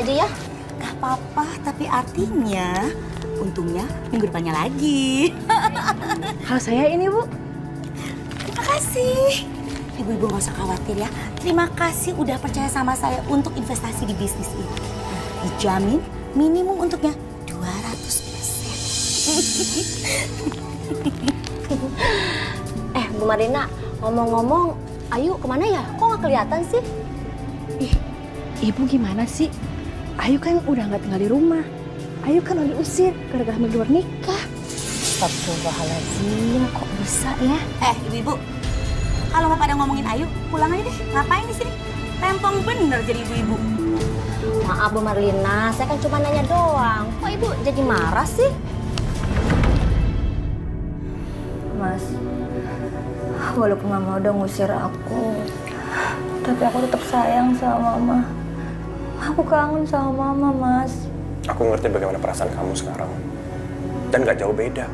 aja ya. Gak apa-apa, tapi artinya untungnya minggu depannya lagi. Hal saya ini, Bu. Terima kasih. Ibu-ibu gak usah khawatir ya. Terima kasih udah percaya sama saya untuk investasi di bisnis ini. Dijamin minimum untuknya 200%. Bu Marina, ngomong-ngomong, Ayu kemana ya? Kok nggak kelihatan sih? Ih, Ibu gimana sih? Ayu kan udah nggak tinggal di rumah. Ayu kan udah diusir gara-gara luar nikah. Astagfirullahaladzim, kok bisa ya? Ibu-ibu, kalau mau pada ngomongin Ayu, pulang aja deh. Ngapain di sini? Rempong bener jadi ibu-ibu. Maaf Bu Marlina, saya kan cuma nanya doang. Kok Ibu jadi marah sih? Mas, walaupun Mama udah ngusir aku, tapi aku tetap sayang sama Mama. Aku kangen sama Mama, Mas. Aku ngerti bagaimana perasaan kamu sekarang. Dan gak jauh beda.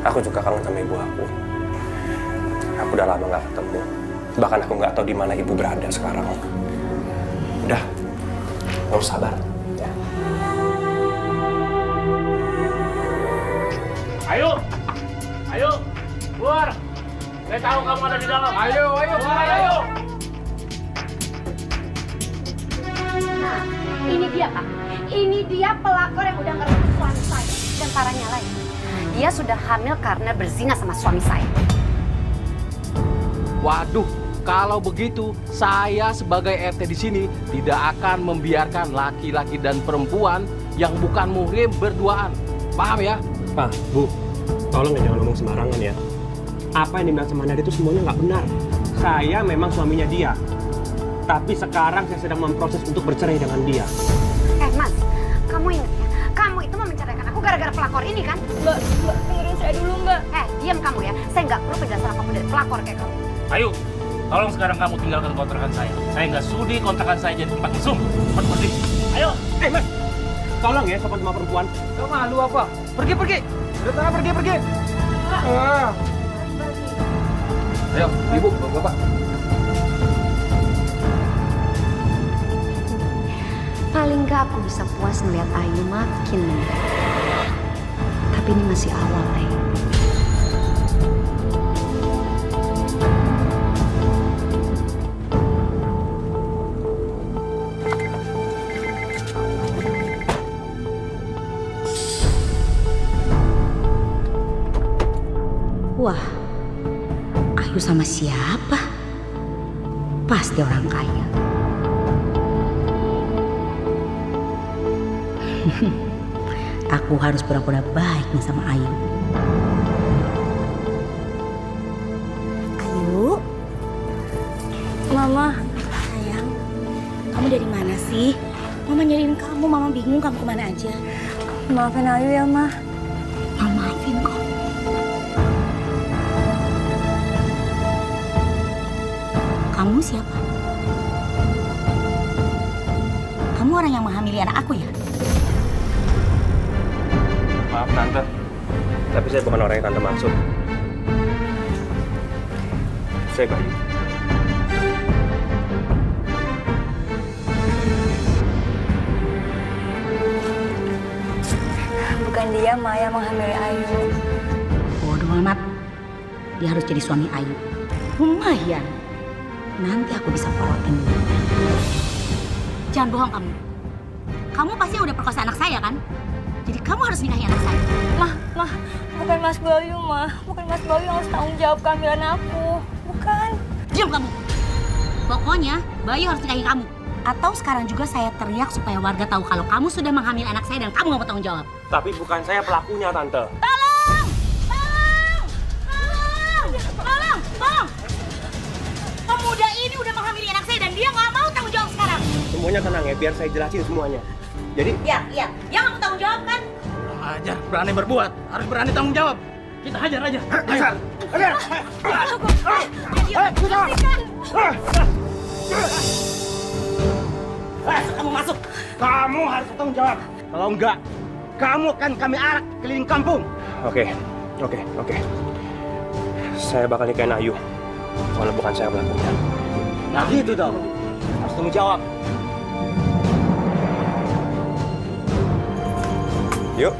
Aku juga kangen sama ibu aku. Aku udah lama gak ketemu. Bahkan aku gak tahu di mana ibu berada sekarang. Udah, kamu sabar. Ya. Ayo, ayo, keluar. Saya tahu kamu ada di dalam. Ayo, keluar, ayo. Nah, ini dia Pak. Ini dia pelakor yang udah ngerebut suami saya. Dan parahnya lagi, dia sudah hamil karena berzina sama suami saya. Waduh, kalau begitu saya sebagai RT di sini tidak akan membiarkan laki-laki dan perempuan yang bukan muhrim berduaan. Paham ya? Pak, Bu, tolong jangan ngomong sembarangan ya. Apa yang dibilang sama Nadia itu semuanya nggak benar. Saya memang suaminya dia. Tapi sekarang saya sedang memproses untuk bercerai dengan dia. Mas, kamu ingat ya? Kamu itu mau menceraikan aku gara-gara pelakor ini kan? Mbak, dengerin saya dulu, Mbak. Diam kamu ya. Saya nggak perlu penjelasan apapun dari pelakor kayak kamu. Ayo, tolong sekarang kamu tinggalkan kontrakan saya. Saya nggak sudi kontrakan saya jadi tempat mesum. Cepat pergi. Ayo. Mas, tolong ya sopan sama perempuan. Kamu malu apa? Pergi. Udah sana pergi. Ayo, ibu, bapak. Paling nggak aku bisa puas melihat Ayu makin menderita. Tapi ini masih awal, Ayu. Wah, Ayu sama siapa? Pasti orang kaya. Aku harus pura-pura baik nih sama Ayu. Ayu, Mama, sayang, kamu dari mana sih? Mama nyariin kamu, Mama bingung kamu kemana aja. maafin Ayu ya, Ma. Mama maafin kok. Kamu siapa? Kamu orang yang menghamili anak aku ya? Maaf Tante, tapi saya bukan orang yang Tante maksud. Saya Bayu. Bukan dia, Ma, yang menghamili Ayu. Bodoh amat. Dia harus jadi suami Ayu. Lumayan. Nanti aku bisa porotin. Jangan bohong kamu. Kamu pasti udah perkosa anak saya kan? Jadi kamu harus nikahi anak saya. Ma, bukan Mas Bayu, Ma. Bukan Mas Bayu yang harus tanggung jawab kehamilan aku. Bukan. Diam kamu. Pokoknya Bayu harus nikahi kamu. Atau sekarang juga saya teriak supaya warga tahu kalau kamu sudah menghamili anak saya dan kamu nggak mau tanggung jawab. Tapi bukan saya pelakunya, Tante. Tolong! Pemuda ini udah menghamili anak saya dan dia nggak mau tanggung jawab sekarang. Semuanya tenang ya, biar saya jelasin semuanya. Jadi, Iya. Dia nggak mau tanggung jawab kan? Ajar, berani berbuat, harus berani tanggung jawab. Kita hajar aja. Hajar. Kamu masuk. kamu harus bertanggung jawab. Kalau enggak, kamu akan kami arak keliling kampung. Oke. Saya bakal nikahin Ayu. Kalau bukan saya pelakunya. Nah gitu dong. Harus tanggung jawab. Yuk.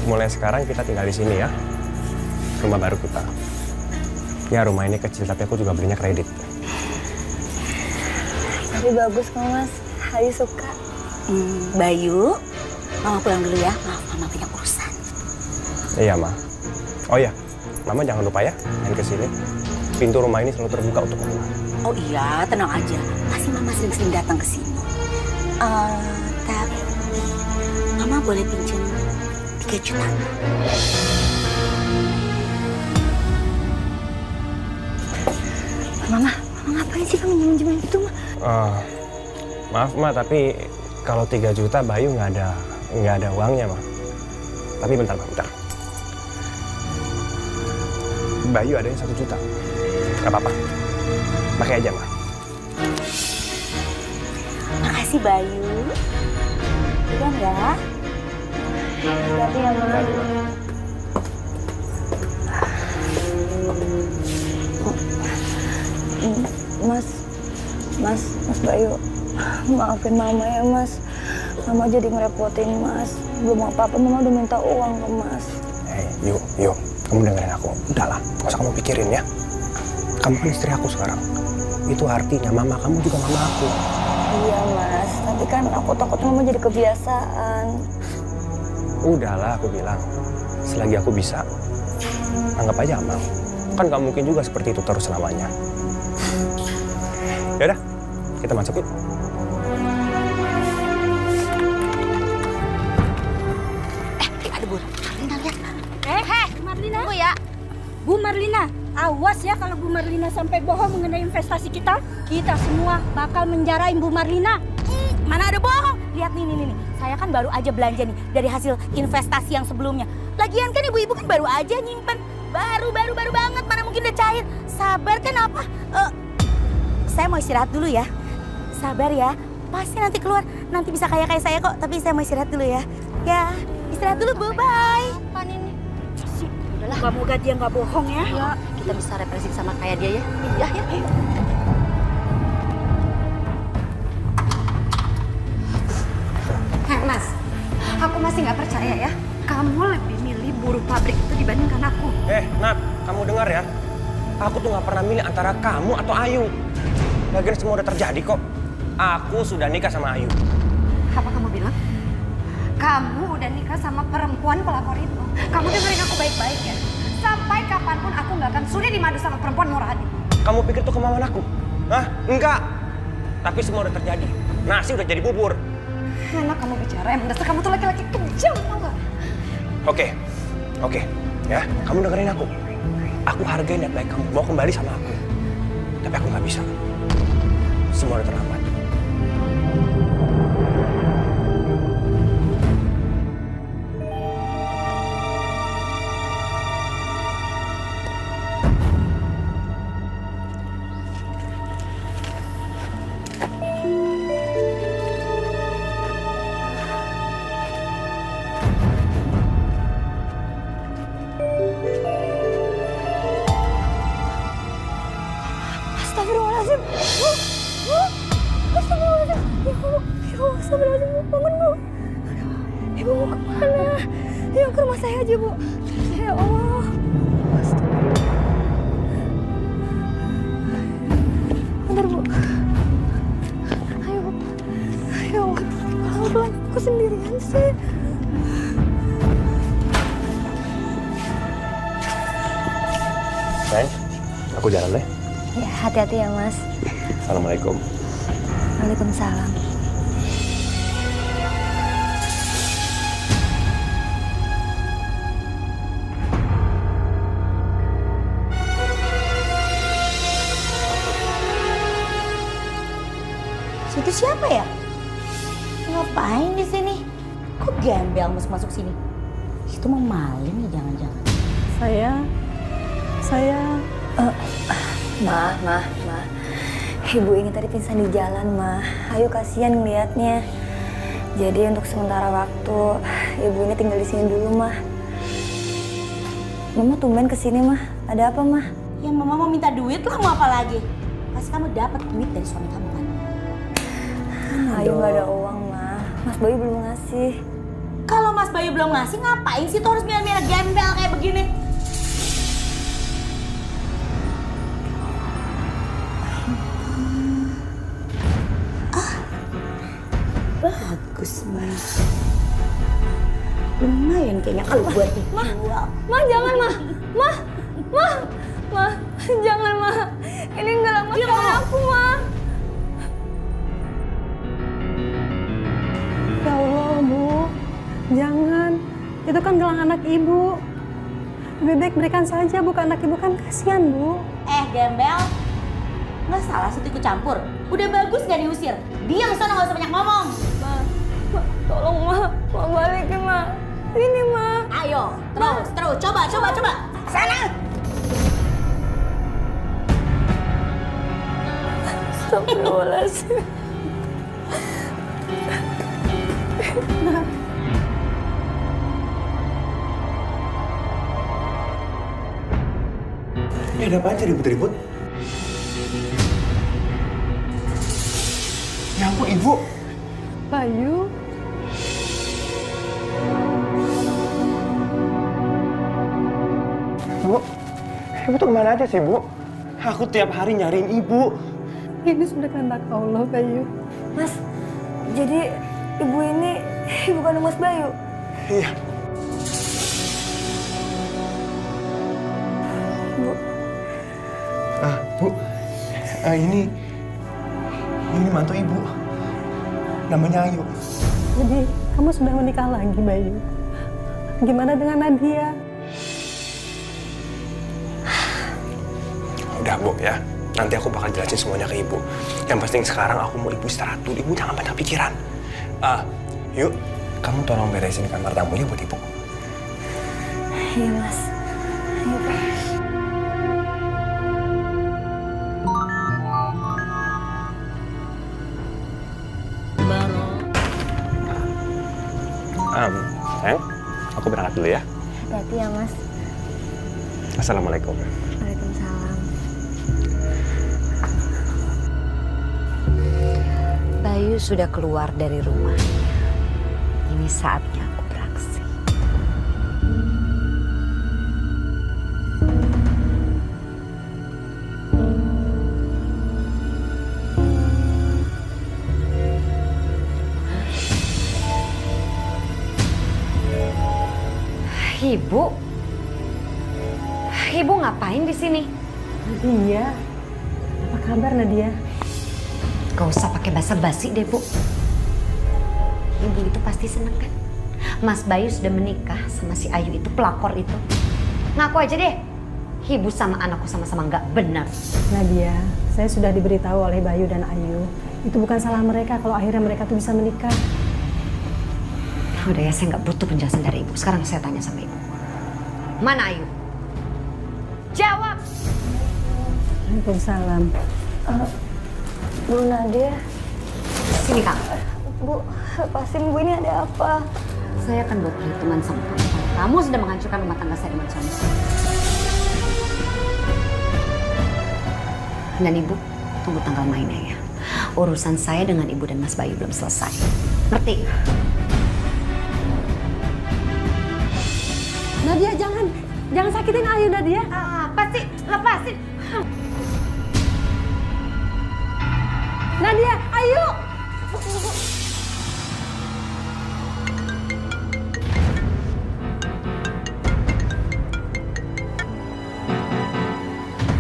Mulai sekarang kita tinggal di sini ya. Rumah baru kita. Ya rumah ini kecil tapi aku juga belinya kredit. Tapi bagus kok Mas, Ayu suka. Bayu, Mama pulang dulu ya. Maaf, Mama banyak urusan. Iya, Ma. Oh iya, Mama jangan lupa ya main ke sini. Pintu rumah ini selalu terbuka untuk Mama. Oh iya, tenang aja. Pasti Mama sering-sering datang ke sini. Tapi Mama boleh pinjam 3 juta. Mama ngapain sih kamu minjem itu, Ma? Maaf, Ma, tapi kalau 3 juta Bayu nggak ada uangnya, Ma. Tapi bentar, Ma, bentar. Bayu adanya 1 juta. Nggak apa-apa. Pakai aja, Ma. Makasih Bayu. Udah ya. Hati-hati ya, Ma. Hati, Ma. Mas Bayu, maafin Mama ya Mas. Mama jadi ngerepotin Mas. Belum apa-apa Mama udah minta uang ke Mas. Yuk, kamu dengerin aku. Udahlah, nggak usah kamu pikirin ya. Kamu kan istri aku sekarang. Itu artinya Mama kamu juga Mama aku. Iya Mas, tapi kan aku takut Mama jadi kebiasaan. Udahlah, aku bilang. Selagi aku bisa, anggap aja amal. Kan nggak mungkin juga seperti itu terus selamanya. Yaudah, kita masuk yuk. Ada Bu Marlina lihat. Bu Marlina. Tunggu ya. Bu Marlina, awas ya kalau Bu Marlina sampai bohong mengenai investasi kita. Kita semua bakal menjarain Bu Marlina. Mana ada bohong? Lihat nih. Saya kan baru aja belanja nih dari hasil investasi yang sebelumnya. Lagian kan ibu-ibu kan baru aja nyimpen. Baru banget, mana mungkin udah cair. Sabar kan apa? Saya mau istirahat dulu ya. Sabar ya, pasti nanti keluar. Nanti bisa kayak saya kok, tapi saya mau istirahat dulu ya. Ya, istirahat dulu Bu, bye. Apa ini? Semoga dia nggak bohong ya. Ya, kita bisa represi sama kayak dia ya. Iya ya. Mas, aku masih nggak percaya ya. Kamu lebih milih buruh pabrik itu dibandingkan aku. Nat, kamu dengar ya. Aku tuh nggak pernah milih antara kamu atau Ayu. Lagian semua udah terjadi kok. Aku sudah nikah sama Ayu. Apa kamu bilang? Kamu udah nikah sama perempuan pelakor itu. Kamu dengerin aku baik-baik ya. Sampai kapanpun aku nggak akan sudi dimadu sama perempuan murah hati. Kamu pikir itu kemauan aku? Hah? Enggak. Tapi semua udah terjadi. Nasi udah jadi bubur. Enak kamu bicara, emang dasar kamu tuh laki-laki kejam, tau gak? Oke. Ya, kamu dengerin aku. Aku hargain niat baik kamu. Mau kembali sama aku. Tapi aku nggak bisa. Semua udah terlambat. Astagfirullahaladzim. Astagfirullahaladzim. Ya Allah, astagfirullahaladzim. Bu, bangun Bu. Ibu mau kemana? Yuk ke rumah saya aja Bu. Ya Allah. Bentar Bu. Ayo Bu. Ya Allah, pelan-pelan. Aku sendirian sih. Sayang, aku jalan deh. Ya, hati-hati ya Mas. Assalamualaikum. Waalaikumsalam. Situ siapa ya? Ngapain di sini? Kok gembel masuk sini? Itu mau maling ya jangan-jangan. Saya Ma. Ibu ini tadi pingsan di jalan, Ma. Ayo kasihan ngeliatnya. Jadi untuk sementara waktu, ibu ini tinggal di sini dulu, Ma. Mama tumben kesini, Ma. Ada apa, Ma? Ya Mama mau minta duit lah, mau apa lagi? Pasti kamu dapat duit dari suami kamu kan? Ayo nggak ada uang, Ma. Mas Bayu belum ngasih. Kalau Mas Bayu belum ngasih, ngapain sih tuh harus milih-milih gembel kayak begini? Bagus, Mas. Lumayan kayaknya kalau buat dijual. Ma, jangan, Ma. Ma, jangan, Ma. Ini nggak lama sekali aku, Ma. Ya Allah, Bu. Jangan. Itu kan gelang anak Ibu. Lebih baik berikan saja, bukan anak Ibu kan kasihan, Bu. Gembel. Nggak salah situ ikut campur. Udah bagus gak diusir. Diam sana, nggak usah banyak ngomong. Ma, tolong, Ma. Ma, balikin, Ma. Ini, Ma. Ayo, terus. Coba. Sana. Astagfirullahaladzim. Ini ada apaan sih ribut-ribut? Ya ampun, Ibu. Bayu. Bu, Ibu tuh kemana aja sih, Bu? Aku tiap hari nyariin Ibu. Ini sudah kehendak Allah, Bayu. Mas, jadi ibu ini ibu kandung Mas Bayu? Iya. Bu, Bu, ini mantu Ibu. Namanya Ayu. Jadi, kamu sudah menikah lagi, Bayu. Gimana dengan Nadia? Udah, Bu, ya. Nanti aku bakal jelasin semuanya ke Ibu. Yang penting sekarang aku mau Ibu istirahat dulu. Ibu jangan banyak pikiran. Yuk, kamu tolong beresin kamar tamunya buat Ibu. iya Mas. Ayo, Pak. Sayang, aku berangkat dulu ya. Hati-hati ya, Mas. Assalamualaikum. Waalaikumsalam. Bayu sudah keluar dari rumah. Ini saatnya aku beraksi. Ibu ngapain di sini? Nadia. Apa kabar, Nadia? Gak usah pakai basa-basi deh, Bu. Ibu itu pasti seneng kan? Mas Bayu sudah menikah sama si Ayu itu, pelakor itu. Ngaku aja deh. Ibu sama anakku sama-sama nggak benar. Nadia, saya sudah diberitahu oleh Bayu dan Ayu. Itu bukan salah mereka kalau akhirnya mereka tuh bisa menikah. Udah ya, saya nggak butuh penjelasan dari Ibu. Sekarang saya tanya sama Ibu. Mana Ayu? Jawab! Waalaikumsalam. Bu Nadia. Sini, Kang. Bu, lepasin Bu, ini ada apa? Saya akan buat perhitungan sama kamu. Kamu sudah menghancurkan rumah tangga saya dengan suami saya. Dan Ibu, tunggu tanggal mainnya ya. Urusan saya dengan Ibu dan Mas Bayu belum selesai. Ngerti? Nadia, jangan sakitin Ayu, Nadia. Apa sih? Lepasin! Nadia, Ayu!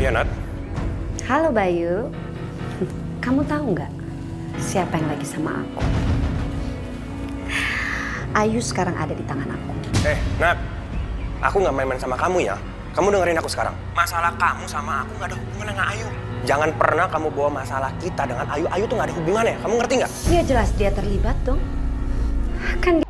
Iya, Nat. Halo Bayu. Kamu tahu nggak siapa yang lagi sama aku? Ayu sekarang ada di tangan aku. Nat. Aku nggak main-main sama kamu ya. Kamu dengerin aku sekarang. Masalah kamu sama aku nggak ada hubungan dengan Ayu. Jangan pernah kamu bawa masalah kita dengan Ayu. Ayu tuh nggak ada hubungannya. Kamu ngerti nggak? Ya jelas dia terlibat dong. Kan